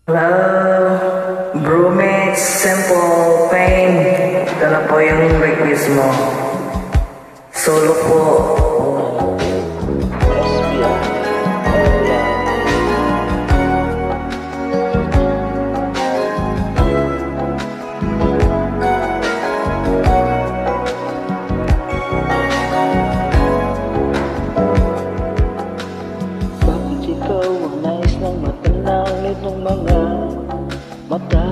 Hello, Brewmates Simple Pain. Ito na po yung request mo. Solo po. Bakit ikaw ang nais ng matanaw nitong mga mata?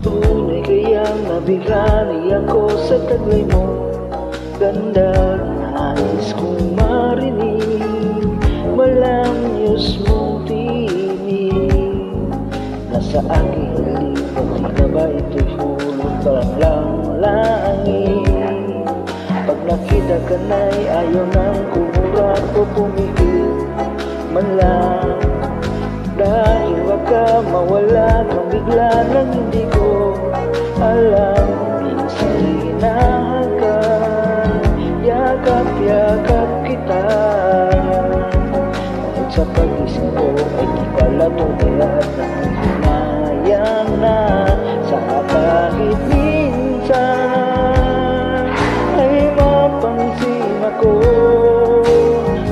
Tunay kayang nabirani ako sa taglay mo ganda. Nais kong marinig malamyos mong tinig. Nasa aking lipat, di ka ba ito'y hulog parang langit? Pag nakita ka na'y ayaw nang kumura o pumigil man lang. Dahil baka mawala kang bigla nang hindi ko alam. Minsan hinahagan, yakap-yakap kita. Ngunit sa pag-isip ko ay di pala tunay at hinayang na. Sa kahit minsan ay mapansin ako,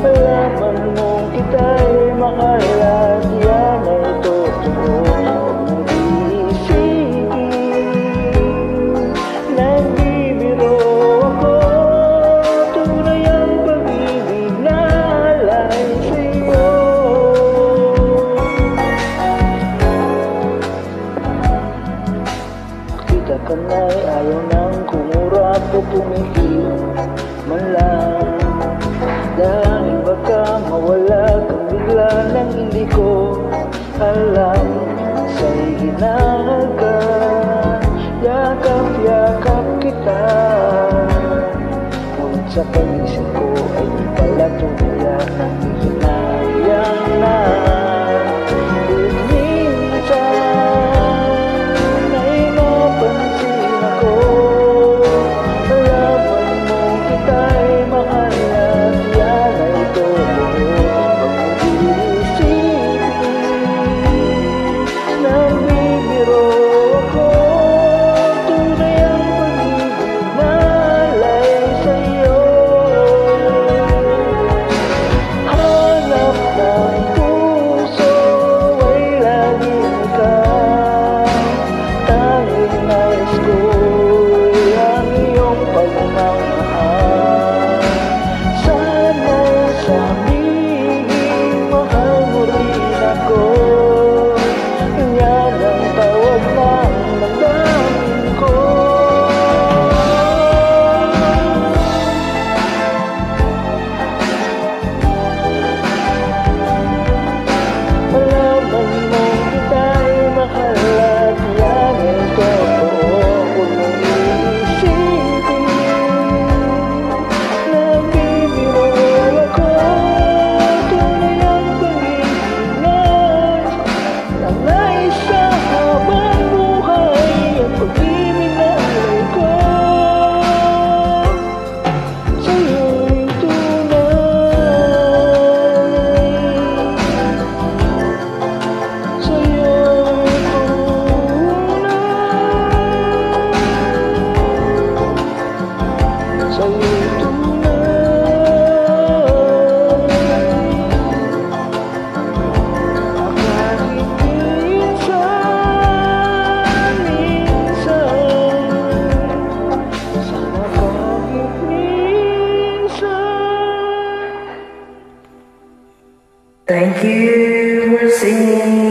malaman mong kita'y mahal at yan ay totoo. Huwag mong iisipin, nagbibiro ako. Tunay ang pag-ibig na alay sa'yo. Kita ka na'y ayaw nang kumurap o pumigil man lang. Dahil baka mawala kang bigla nang hindi ko alam. Sa'y hinahagan, yakap-yakap kita. Ngunit sa pag-isip ko ay di pala tunay ang hinayang na. Minsan ay mapansin ako, malaman mong kita'y mahal at yan ay totoo. Huwag mong iisipin, nagbibiro ako. Tunay ang pag-ibig na alay sa'yo. Hanap ng puso ay laging ikaw. Tanging nais ko'y ang iyong pagmamahal. Sana'y sabihin mahal mo rin ako. Yan ang tawag ng damdamin ko. Malaman mong kita'y mahal at yan ay totoo. Huwag mong iisipin, nagbibiro ako. Tunay ang pag-ibig na nais sa habang buhay. Ang pag-ibig na alay ko sa'yo'y tunay. Sa'yo'y tunay. Sa'yo'y Thank you for singing.